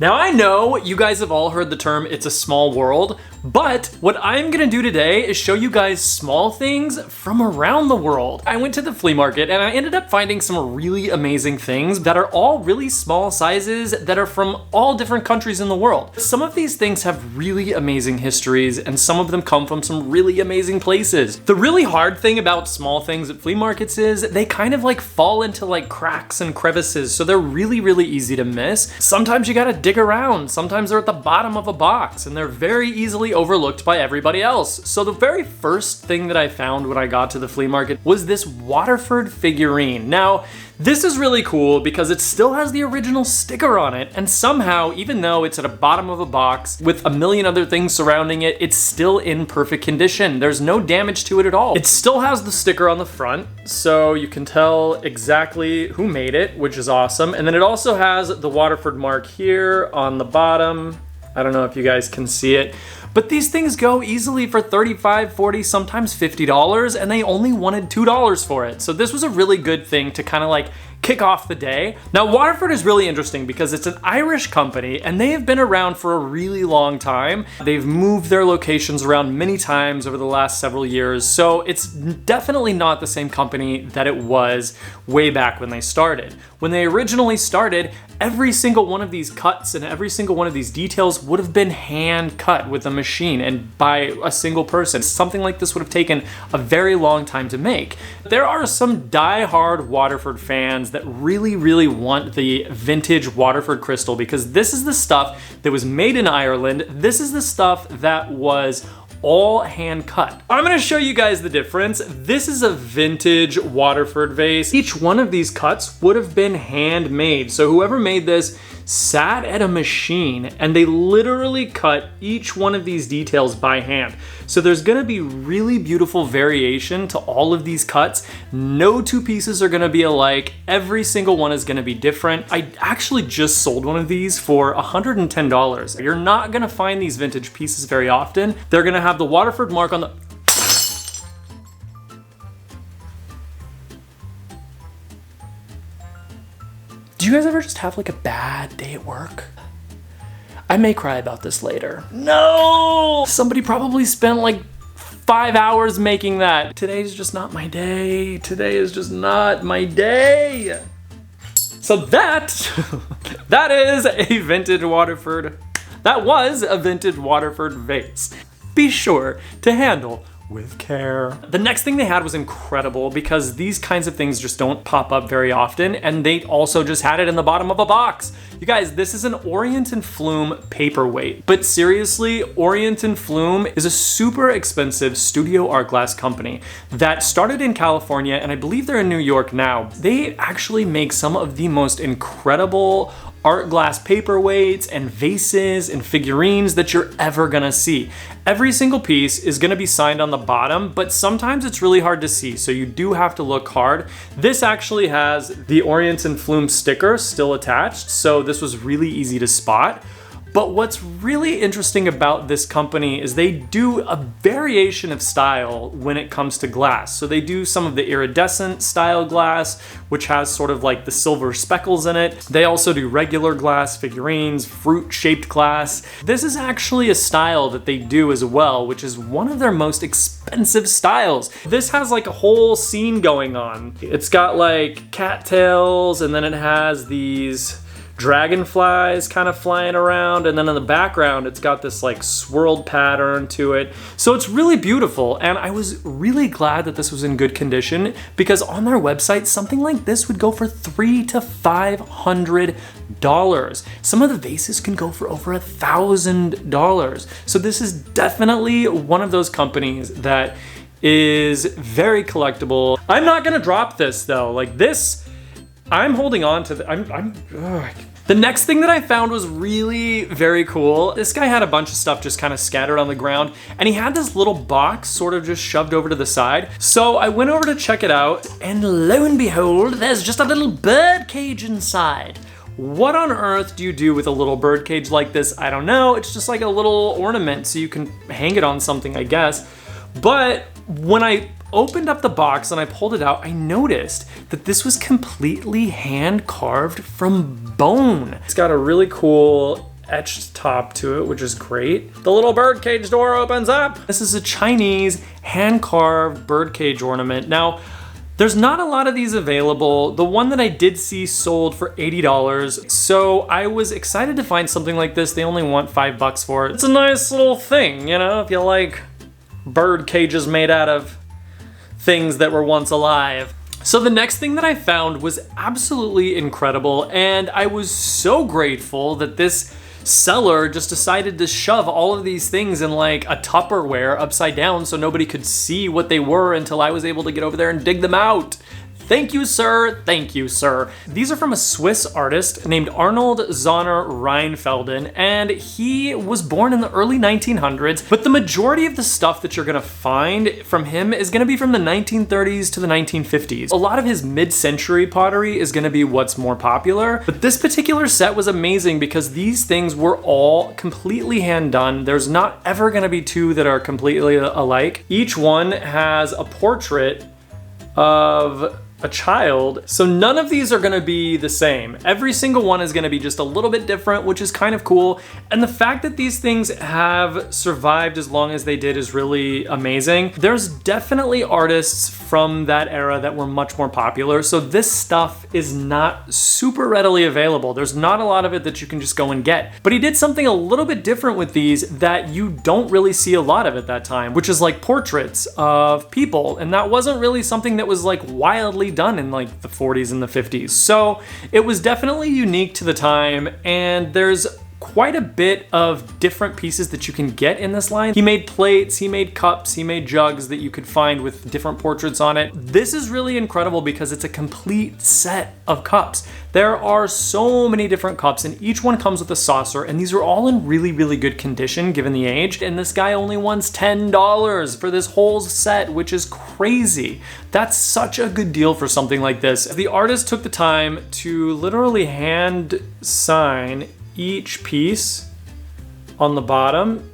Now I know you guys have all heard the term "it's a small world," but what I'm gonna do today is show you guys small things from around the world. I went to the flea market and I ended up finding some really amazing things that are all really small sizes that are from all different countries in the world. Some of these things have really amazing histories and some of them come from some really amazing places. The really hard thing about small things at flea markets is they kind of like fall into like cracks and crevices, so they're really easy to miss. Sometimes you gotta dig around, sometimes they're at the bottom of a box and they're very easily overlooked by everybody else. So the very first thing that I found when I got to the flea market was this Waterford figurine. Now, this is really cool because it still has the original sticker on it, and somehow, even though it's at the bottom of a box with a million other things surrounding it, it's still in perfect condition. There's no damage to it at all. It still has the sticker on the front, so you can tell exactly who made it, which is awesome. And then it also has the Waterford mark here on the bottom. I don't know if you guys can see it, but these things go easily for $35, $40, sometimes $50, and they only wanted $2 for it. So this was a really good thing to kind of like kick off the day. Now, Waterford is really interesting because it's an Irish company and they have been around for a really long time. They've moved their locations around many times over the last several years, so it's definitely not the same company that it was way back when they started. When they originally started, every single one of these cuts and every single one of these details would have been hand cut with a machine and by a single person. Something like this would have taken a very long time to make. There are some die-hard Waterford fans that really want the vintage Waterford crystal because this is the stuff that was made in Ireland. This is the stuff that was all hand cut. I'm gonna show you guys the difference. This is a vintage Waterford vase. Each one of these cuts would have been handmade. So whoever made this sat at a machine and they literally cut each one of these details by hand. So there's gonna be really beautiful variation to all of these cuts. No two pieces are gonna be alike. Every single one is gonna be different. I actually just sold one of these for $110. You're not gonna find these vintage pieces very often. They're gonna have the Waterford mark on the... Do you guys ever just have like a bad day at work? I may cry about this later. No! Somebody probably spent like 5 hours making that. Today's just not my day. Today is just not my day. So that is a vintage Waterford. That was a vintage Waterford vase. Be sure to handle with care. The next thing they had was incredible because these kinds of things just don't pop up very often, and they also just had it in the bottom of a box. You guys, this is an Orient and Flume paperweight. But seriously, Orient and Flume is a super expensive studio art glass company that started in California, and I believe they're in New York now. They actually make some of the most incredible art glass paperweights and vases and figurines that you're ever gonna see. Every single piece is gonna be signed on the bottom, but sometimes it's really hard to see, so you do have to look hard. This actually has the Orient and Flume sticker still attached, so this was really easy to spot. But what's really interesting about this company is they do a variation of style when it comes to glass. So they do some of the iridescent style glass, which has sort of like the silver speckles in it. They also do regular glass figurines, fruit-shaped glass. This is actually a style that they do as well, which is one of their most expensive styles. This has like a whole scene going on. It's got like cattails, and then it has these dragonflies kind of flying around, and then in the background it's got this like swirled pattern to it. So it's really beautiful, and I was really glad that this was in good condition because on their website something like this would go for $300 to $500. Some of the vases can go for over $1,000. So this is definitely one of those companies that is very collectible. I'm not gonna drop this though. Like this, I'm holding on to the next thing that I found was really very cool. This guy had a bunch of stuff just kind of scattered on the ground, and he had this little box sort of just shoved over to the side. So I went over to check it out, and lo and behold, there's just a little bird cage inside. What on earth do you do with a little bird cage like this? I don't know. It's just like a little ornament, so you can hang it on something, I guess. But when I opened up the box and I pulled it out, I noticed that this was completely hand carved from bone. It's got a really cool etched top to it, which is great. The little birdcage door opens up. This is a Chinese hand-carved birdcage ornament. Now, there's not a lot of these available. The one that I did see sold for $80, so I was excited to find something like this. They only want $5 for it. It's a nice little thing, you know, if you like bird cages made out of things that were once alive. So the next thing that I found was absolutely incredible, and I was so grateful that this seller just decided to shove all of these things in like a Tupperware upside down so nobody could see what they were until I was able to get over there and dig them out. Thank you, sir. Thank you, sir. These are from a Swiss artist named Arnold Zahner Reinfelden, and he was born in the early 1900s, but the majority of the stuff that you're gonna find from him is gonna be from the 1930s to the 1950s. A lot of his mid-century pottery is gonna be what's more popular, but this particular set was amazing because these things were all completely hand done. There's not ever gonna be two that are completely alike. Each one has a portrait of a child, so none of these are gonna be the same. Every single one is gonna be just a little bit different, which is kind of cool. And the fact that these things have survived as long as they did is really amazing. There's definitely artists from that era that were much more popular, so this stuff is not super readily available. There's not a lot of it that you can just go and get. But he did something a little bit different with these that you don't really see a lot of at that time, which is like portraits of people, and that wasn't really something that was like wildly done in like the 40s and the 50s. So it was definitely unique to the time, and there's quite a bit of different pieces that you can get in this line. He made plates, he made cups, he made jugs that you could find with different portraits on it. This is really incredible because it's a complete set of cups. There are so many different cups, and each one comes with a saucer, and these are all in really, really good condition given the age. And this guy only wants $10 for this whole set, which is crazy. That's such a good deal for something like this. The artist took the time to literally hand sign each piece on the bottom,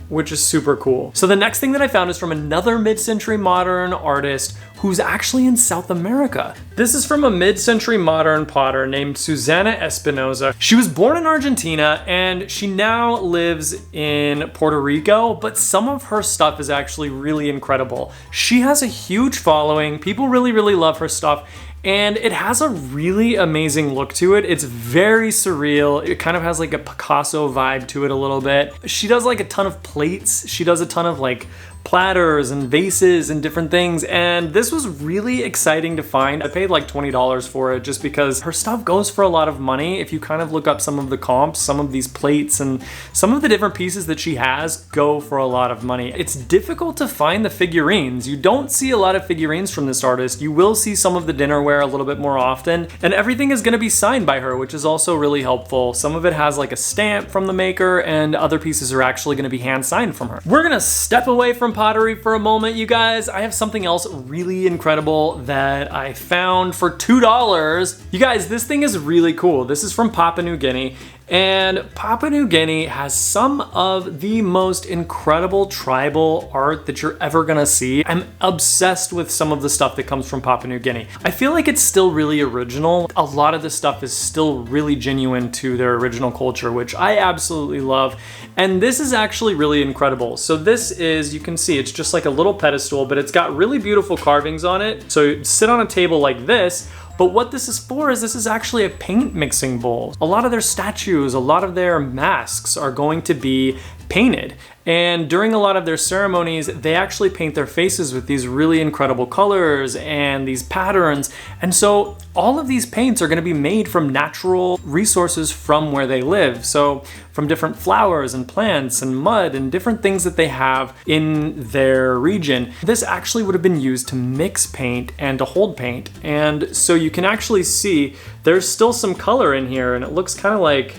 which is super cool. So the next thing that I found is from another mid-century modern artist who's actually in South America. This is from a mid-century modern potter named Susana Espinosa. She was born in Argentina and she now lives in Puerto Rico, but some of her stuff is actually really incredible. She has a huge following. People really, really love her stuff. And it has a really amazing look to it. It's very surreal. It kind of has like a Picasso vibe to it a little bit. She does like a ton of plates. She does a ton of like platters and vases and different things, and this was really exciting to find. I paid like $20 for it just because her stuff goes for a lot of money. If you kind of look up some of the comps, some of these plates and some of the different pieces that she has go for a lot of money. It's difficult to find the figurines. You don't see a lot of figurines from this artist. You will see some of the dinnerware a little bit more often, and everything is going to be signed by her, which is also really helpful. Some of it has like a stamp from the maker, and other pieces are actually going to be hand signed from her. We're gonna step away from pottery for a moment, you guys. I have something else really incredible that I found for $2. You guys, this thing is really cool. This is from Papua New Guinea, and Papua New Guinea has some of the most incredible tribal art that you're ever gonna see. I'm obsessed with some of the stuff that comes from Papua New Guinea. I feel like it's still really original. A lot of this stuff is still really genuine to their original culture, which I absolutely love. And this is actually really incredible. So this is, you can see, it's just like a little pedestal, but it's got really beautiful carvings on it. So you sit on a table like this, but what this is for is this is actually a paint mixing bowl. A lot of their statues, a lot of their masks are going to be painted. And during a lot of their ceremonies, they actually paint their faces with these really incredible colors and these patterns. And so all of these paints are going to be made from natural resources from where they live. So from different flowers and plants and mud and different things that they have in their region. This actually would have been used to mix paint and to hold paint. And so you can actually see there's still some color in here, and it looks kind of like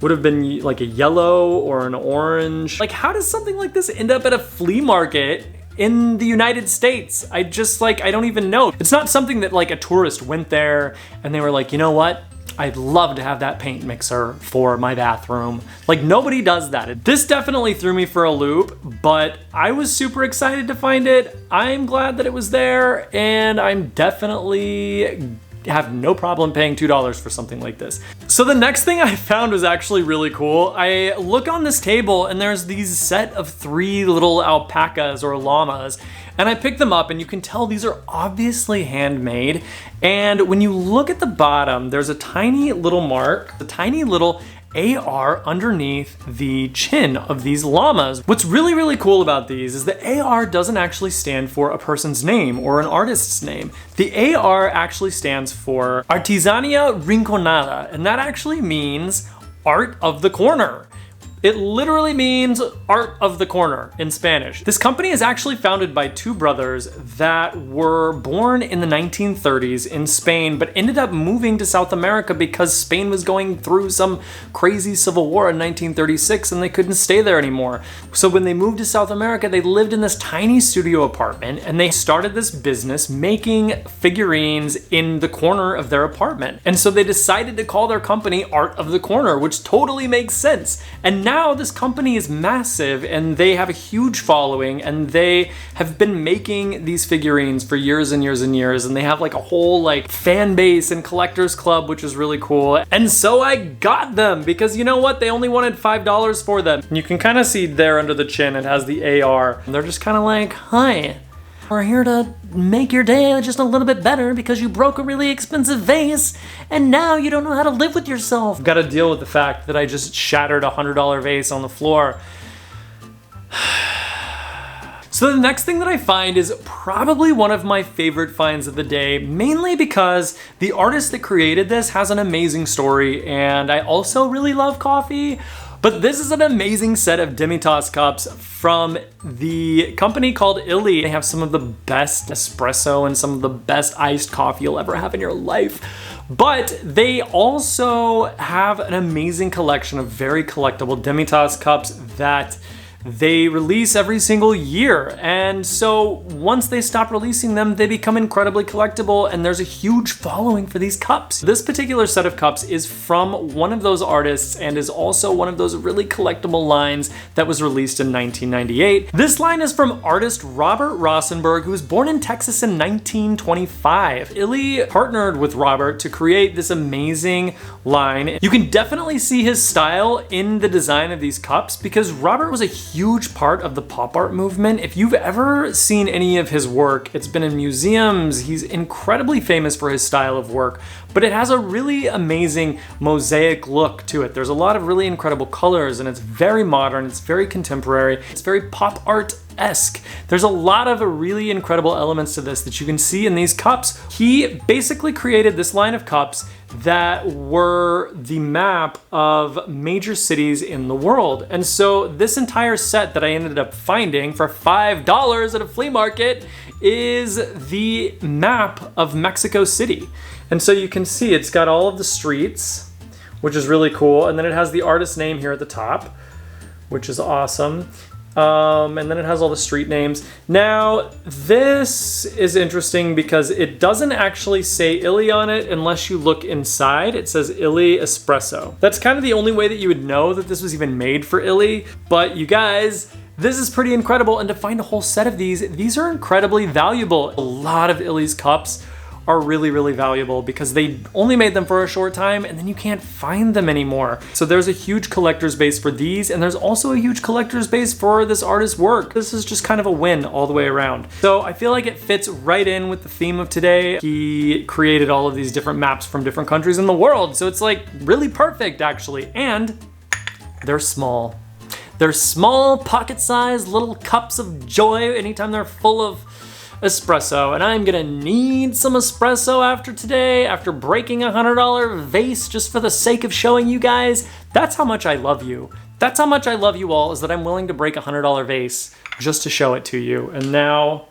would have been like a yellow or an orange. Like, how does something like this end up at a flea market in the United States? I don't even know. It's not something that like a tourist went there and they were like, you know what? I'd love to have that paint mixer for my bathroom. Like, nobody does that. This definitely threw me for a loop, but I was super excited to find it. I'm glad that it was there, and I'm definitely have no problem paying $2 for something like this. So the next thing I found was actually really cool. I look on this table and there's these set of 3 little alpacas or llamas, and I pick them up and you can tell these are obviously handmade. And when you look at the bottom, there's a tiny little mark, a tiny little AR underneath the chin of these llamas. What's really, really cool about these is the AR doesn't actually stand for a person's name or an artist's name. The AR actually stands for Artisania Rinconada, and that actually means art of the corner. It literally means art of the corner in Spanish. This company is actually founded by 2 brothers that were born in the 1930s in Spain, but ended up moving to South America because Spain was going through some crazy civil war in 1936 and they couldn't stay there anymore. So when they moved to South America, they lived in this tiny studio apartment and they started this business making figurines in the corner of their apartment. And so they decided to call their company Art of the Corner, which totally makes sense. And now this company is massive and they have a huge following and they have been making these figurines for years and years and years, and they have like a whole like fan base and collectors club, which is really cool. And so I got them because you know what? They only wanted $5 for them. And you can kind of see there under the chin, it has the AR. And they're just kind of like, hi. We're here to make your day just a little bit better because you broke a really expensive vase and now you don't know how to live with yourself. Got to deal with the fact that I just shattered a $100 vase on the floor. So the next thing that I find is probably one of my favorite finds of the day, mainly because the artist that created this has an amazing story, and I also really love coffee. But this is an amazing set of Demitasse cups from the company called Illy. They have some of the best espresso and some of the best iced coffee you'll ever have in your life. But they also have an amazing collection of very collectible Demitasse cups that they release every single year. And so once they stop releasing them, they become incredibly collectible, and there's a huge following for these cups. This particular set of cups is from one of those artists and is also one of those really collectible lines that was released in 1998. This line is from artist Robert Rosenberg, who was born in Texas in 1925. Illy partnered with Robert to create this amazing line. You can definitely see his style in the design of these cups because Robert was a huge part of the pop art movement. If you've ever seen any of his work, it's been in museums. He's incredibly famous for his style of work, but it has a really amazing mosaic look to it. There's a lot of really incredible colors and it's very modern, it's very contemporary, it's very pop art-esque. There's a lot of really incredible elements to this that you can see in these cups. He basically created this line of cups that were the map of major cities in the world. And so this entire set that I ended up finding for $5 at a flea market is the map of Mexico City. And so you can see it's got all of the streets, which is really cool. And then it has the artist's name here at the top, which is awesome. And then it has all the street names. Now, this is interesting because it doesn't actually say Illy on it unless you look inside. It says Illy Espresso. That's kind of the only way that you would know that this was even made for Illy. But you guys, this is pretty incredible. And to find a whole set of these are incredibly valuable. A lot of Illy's cups are really, really valuable because they only made them for a short time and then you can't find them anymore. So there's a huge collector's base for these, and there's also a huge collector's base for this artist's work. This is just kind of a win all the way around. So I feel like it fits right in with the theme of today. He created all of these different maps from different countries in the world. So it's like really perfect actually. And they're small. They're small, pocket-sized little cups of joy anytime they're full of espresso, and I'm gonna need some espresso after today, after breaking a $100 vase just for the sake of showing you guys. That's how much I love you. That's how much I love you all, is that I'm willing to break a $100 vase just to show it to you. And now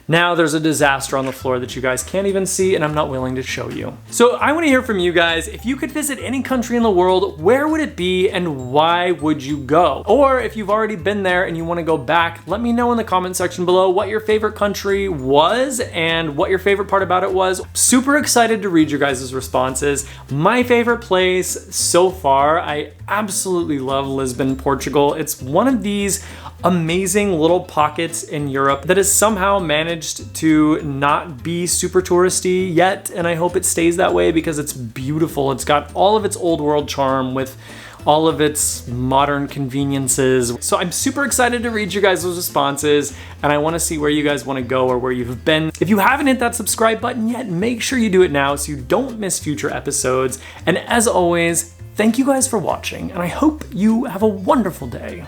there's a disaster on the floor that you guys can't even see, and I'm not willing to show you. So I want to hear from you guys. If you could visit any country in the world, where would it be and why would you go? Or if you've already been there and you want to go back, let me know in the comment section below what your favorite country was and what your favorite part about it was. Super excited to read your guys' responses. My favorite place so far, I absolutely love Lisbon, Portugal. It's one of these amazing little pockets in Europe that has somehow managed to not be super touristy yet, and I hope it stays that way because it's beautiful. It's got all of its old world charm with all of its modern conveniences. So I'm super excited to read your guys' responses, and I wanna see where you guys wanna go or where you've been. If you haven't hit that subscribe button yet, make sure you do it now so you don't miss future episodes. And as always, thank you guys for watching, and I hope you have a wonderful day.